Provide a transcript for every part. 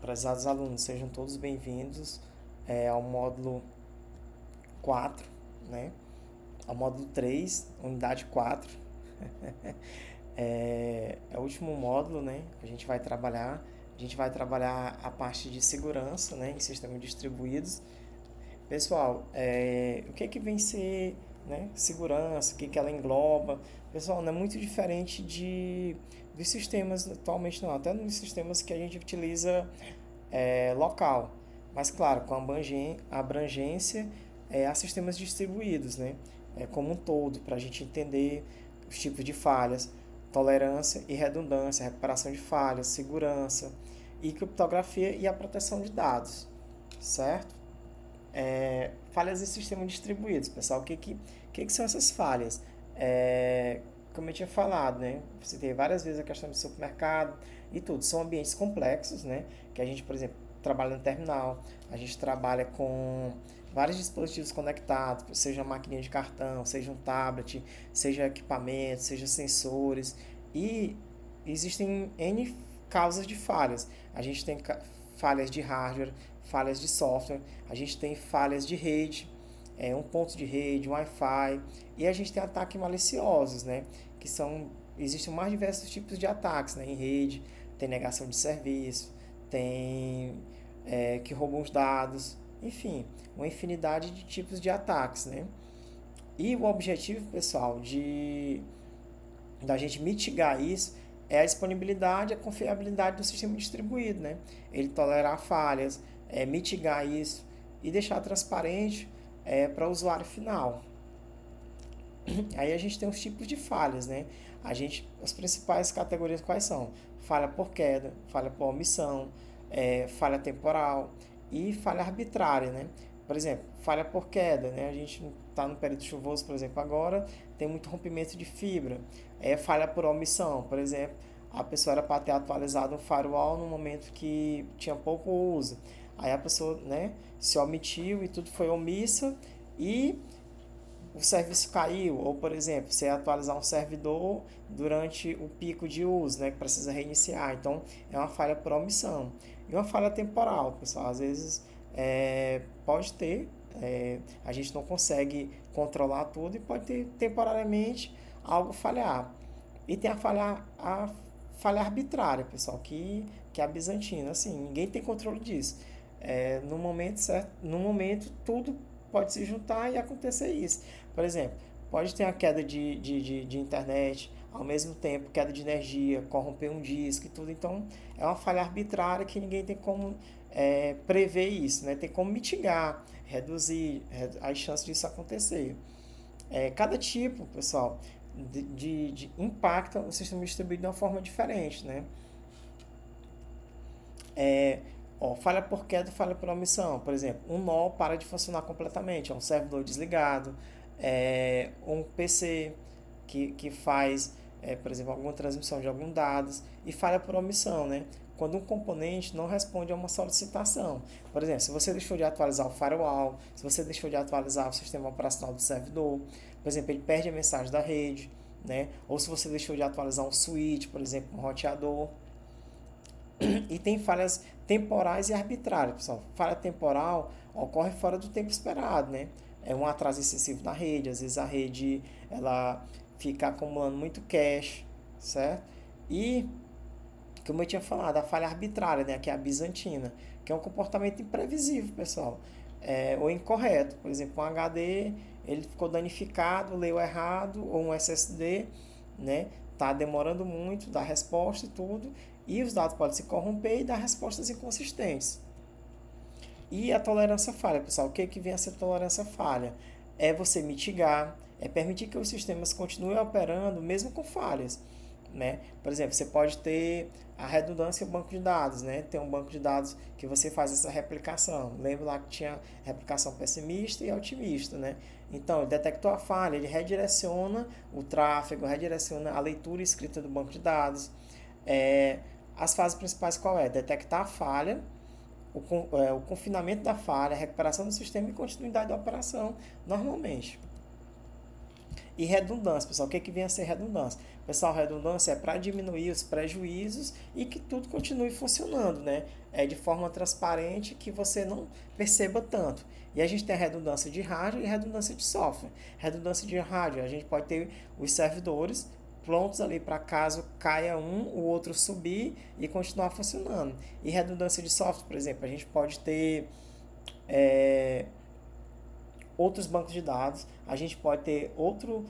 Prezados alunos, sejam todos bem-vindos ao módulo 4, né? Ao módulo 3, unidade 4. É o último módulo, né? A gente vai trabalhar a parte de segurança, né? Em sistemas distribuídos. Pessoal, o que vem ser, né, segurança, o que ela engloba? Pessoal, não é muito diferente dos sistemas atualmente não, até nos sistemas que a gente utiliza local, mas claro, com abrangência a sistemas distribuídos, né? Como um todo, para a gente entender os tipos de falhas, tolerância e redundância, recuperação de falhas, segurança e criptografia e a proteção de dados, certo? Falhas em sistemas distribuídos, pessoal. O que são essas falhas? Como eu tinha falado, né? Você tem várias vezes a questão do supermercado e tudo. São ambientes complexos, né? Que a gente, por exemplo, trabalha no terminal, a gente trabalha com vários dispositivos conectados, seja uma maquininha de cartão, seja um tablet, seja equipamento, seja sensores. E existem N causas de falhas. A gente tem falhas de hardware, falhas de software, a gente tem falhas de rede, um ponto de rede, um Wi-Fi, e a gente tem ataques maliciosos, né? Que são, existem mais diversos tipos de ataques, né? Em rede, tem negação de serviço, tem que roubam os dados, enfim, uma infinidade de tipos de ataques, né? E o objetivo, pessoal, da gente mitigar isso é a disponibilidade e a confiabilidade do sistema distribuído, né? Ele tolerar falhas, mitigar isso e deixar transparente para o usuário final. Aí a gente tem os tipos de falhas, né? As principais categorias quais são? Falha por queda, falha por omissão, falha temporal e falha arbitrária, né? Por exemplo, falha por queda, né? A gente está no período chuvoso, por exemplo, agora tem muito rompimento de fibra. Falha por omissão, por exemplo, a pessoa era para ter atualizado um firewall no momento que tinha pouco uso. Aí a pessoa, né, se omitiu e tudo foi omissa e o serviço caiu, ou por exemplo, você atualizar um servidor durante o pico de uso, né, que precisa reiniciar, então é uma falha por omissão. E uma falha temporal, pessoal, às vezes pode ter, a gente não consegue controlar tudo e pode ter temporariamente algo falhar. E tem a falha arbitrária, pessoal, que é a bizantina, assim, ninguém tem controle disso. No momento certo, no momento tudo pode se juntar e acontecer isso. Por exemplo, pode ter uma queda de internet, ao mesmo tempo queda de energia, corromper um disco e tudo. Então, é uma falha arbitrária que ninguém tem como prever isso, né? Tem como mitigar, reduzir as chances disso acontecer. Cada tipo, pessoal, impacta o sistema distribuído de uma forma diferente, né? É, falha por queda, falha por omissão. Por exemplo, um nó para de funcionar completamente, é um servidor desligado, um PC que faz, por exemplo, alguma transmissão de alguns dados e falha por omissão, né? Quando um componente não responde a uma solicitação. Por exemplo, se você deixou de atualizar o firewall, se você deixou de atualizar o sistema operacional do servidor, por exemplo, ele perde a mensagem da rede, né? Ou se você deixou de atualizar um switch, por exemplo, um roteador. E tem falhas temporais e arbitrárias, pessoal. Falha temporal ocorre fora do tempo esperado, né? É um atraso excessivo na rede, às vezes a rede ela fica acumulando muito cache, certo? E, como eu tinha falado, a falha arbitrária, né? Que é a bizantina, que é um comportamento imprevisível, pessoal. Ou incorreto. Por exemplo, um HD ele ficou danificado, leu errado, ou um SSD, né? Tá demorando muito, dá resposta e tudo, e os dados podem se corromper e dar respostas inconsistentes. E a tolerância falha, pessoal, o que vem a ser tolerância falha? É você mitigar, é permitir que os sistemas continuem operando mesmo com falhas, né? Por exemplo, você pode ter a redundância do banco de dados, né? Tem um banco de dados que você faz essa replicação. Lembra lá que tinha replicação pessimista e otimista, né? Então, ele detectou a falha, ele redireciona o tráfego, redireciona a leitura e escrita do banco de dados. As fases principais qual é? Detectar a falha, o confinamento da falha, a recuperação do sistema e continuidade da operação normalmente. E redundância, pessoal, o que vem a ser redundância? Pessoal, redundância é para diminuir os prejuízos e que tudo continue funcionando, né? De forma transparente, que você não perceba tanto. E a gente tem a redundância de hardware e a redundância de software. Redundância de hardware, a gente pode ter os servidores prontos ali para caso caia um, o outro subir e continuar funcionando. E redundância de software, por exemplo, a gente pode ter é, outros bancos de dados, a gente pode ter outro,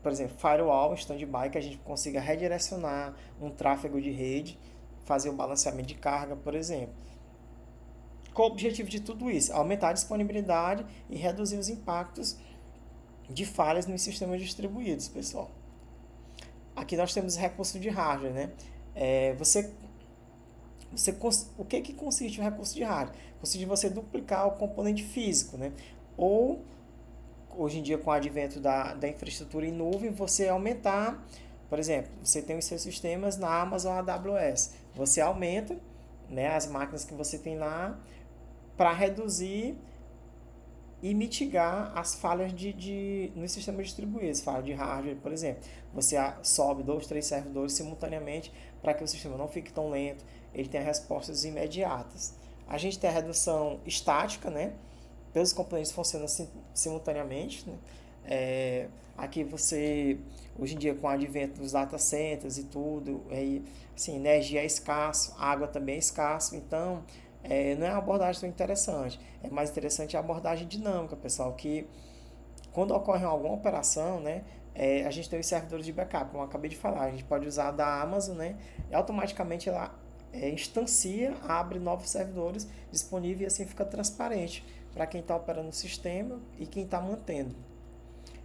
por exemplo, firewall, standby, que a gente consiga redirecionar um tráfego de rede, fazer o balanceamento de carga, por exemplo. Qual o objetivo de tudo isso? Aumentar a disponibilidade e reduzir os impactos de falhas nos sistemas distribuídos, pessoal. Aqui nós temos recurso de hardware, né? O que consiste o recurso de hardware? Consiste em você duplicar o componente físico, né? Ou, hoje em dia, com o advento da infraestrutura em nuvem, você aumentar, por exemplo, você tem os seus sistemas na Amazon AWS, você aumenta, né, as máquinas que você tem lá para reduzir e mitigar as falhas nos sistemas distribuídos, falha de hardware, por exemplo. Você sobe 2, 3 servidores simultaneamente para que o sistema não fique tão lento, ele tenha respostas imediatas. A gente tem a redução estática, né? Todos os componentes funcionam simultaneamente, né? Aqui você, hoje em dia, com o advento dos data centers e tudo, assim, energia é escasso, água também é escasso, então não é uma abordagem tão interessante. É mais interessante a abordagem dinâmica, pessoal, que quando ocorre alguma operação, né, a gente tem os servidores de backup, como eu acabei de falar, a gente pode usar da Amazon, né, e automaticamente ela instancia, abre novos servidores disponíveis e assim fica transparente para quem está operando o sistema e quem está mantendo.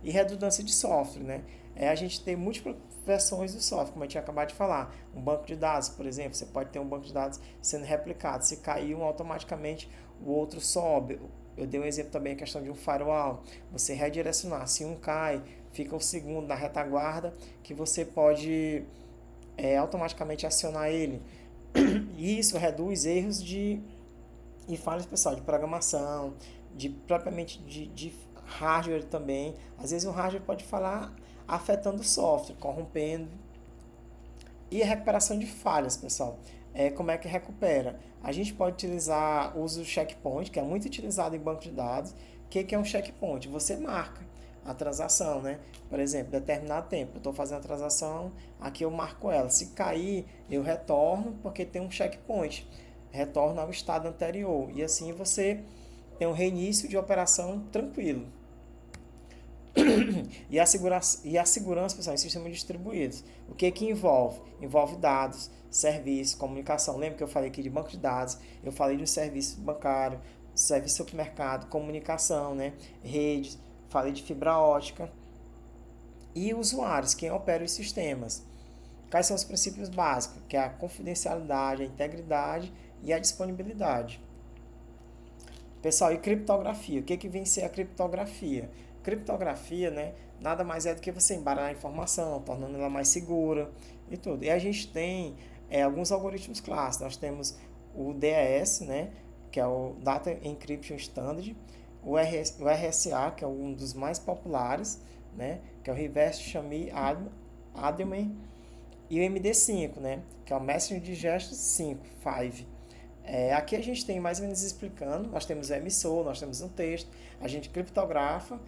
E redundância de software, né? A gente tem múltiplas versões do software, como eu tinha acabado de falar. Um banco de dados, por exemplo, você pode ter um banco de dados sendo replicado. Se cair um, automaticamente o outro sobe. Eu dei um exemplo também, a questão de um firewall. Você redirecionar. Se um cai, fica o segundo na retaguarda, que você pode automaticamente acionar ele. E isso reduz erros e falhas, pessoal, de programação, propriamente de hardware também. Às vezes o hardware pode falar afetando o software, corrompendo. E a recuperação de falhas, pessoal. Como é que recupera? A gente pode utilizar o uso do checkpoint, que é muito utilizado em banco de dados. O que é um checkpoint? Você marca a transação, né? Por exemplo, determinado tempo, eu estou fazendo a transação, aqui eu marco ela. Se cair, eu retorno, porque tem um checkpoint. Retorna ao estado anterior. E assim você tem um reinício de operação tranquilo. E a segurança, pessoal, em sistemas distribuídos. O que envolve? Envolve dados, serviços, comunicação. Lembra que eu falei aqui de banco de dados, eu falei de serviço bancário, serviço de supermercado, comunicação, né? Redes, falei de fibra ótica. E usuários, quem opera os sistemas. Quais são os princípios básicos? Que é a confidencialidade, a integridade e a disponibilidade. Pessoal, e criptografia? O que vem ser a criptografia? Criptografia, né, nada mais é do que você embaralhar a informação, tornando ela mais segura e tudo. E a gente tem alguns algoritmos clássicos. Nós temos o DES, né, que é o Data Encryption Standard, o RSA, que é um dos mais populares, né, que é o Reverse Chamy Adelman, e o MD5, né, que é o Messenger Digestion 5. Aqui a gente tem mais ou menos explicando, nós temos o emissor, nós temos um texto, a gente criptografa,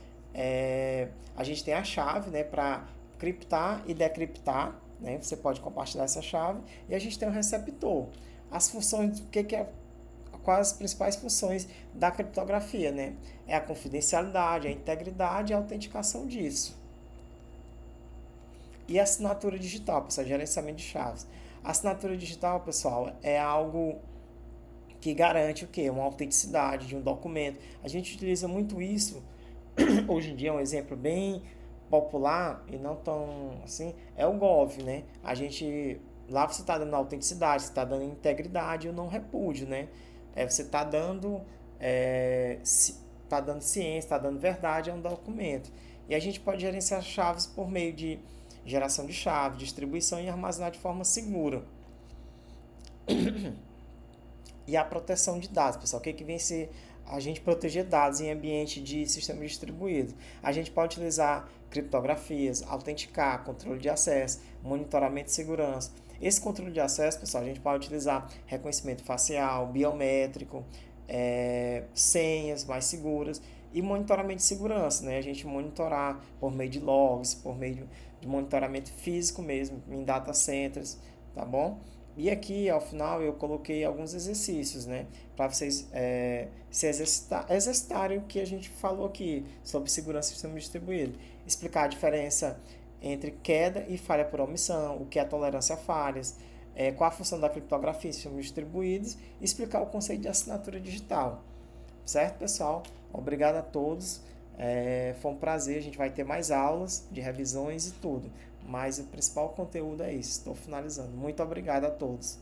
a gente tem a chave, né, para criptar e decriptar, né, você pode compartilhar essa chave, e a gente tem o receptor. As funções, quais as principais funções da criptografia, né? É a confidencialidade, a integridade e a autenticação disso. E a assinatura digital, pessoal, gerenciamento de chaves. A assinatura digital, pessoal, é algo que garante o quê? Uma autenticidade de um documento. A gente utiliza muito isso, hoje em dia é um exemplo bem popular e não tão assim, é o Gov, né? Lá você está dando autenticidade, você está dando integridade e o não repúdio, né? Você está dando ciência, está dando verdade a um documento. E a gente pode gerenciar chaves por meio de geração de chave, distribuição e armazenar de forma segura. E a proteção de dados, pessoal. O que vem ser a gente proteger dados em ambiente de sistema distribuído. A gente pode utilizar criptografias, autenticar, controle de acesso, monitoramento de segurança. Esse controle de acesso, pessoal, a gente pode utilizar reconhecimento facial, biométrico, senhas mais seguras e monitoramento de segurança, né? A gente monitorar por meio de logs, por meio de monitoramento físico mesmo, em data centers, tá bom? E aqui, ao final, eu coloquei alguns exercícios, né? Para vocês se exercitarem o que a gente falou aqui sobre segurança do sistema distribuído. Explicar a diferença entre queda e falha por omissão, o que é a tolerância a falhas, qual a função da criptografia em sistemas distribuídos e explicar o conceito de assinatura digital. Certo, pessoal? Obrigado a todos. Foi um prazer. A gente vai ter mais aulas de revisões e tudo. Mas o principal conteúdo é isso. Estou finalizando. Muito obrigado a todos.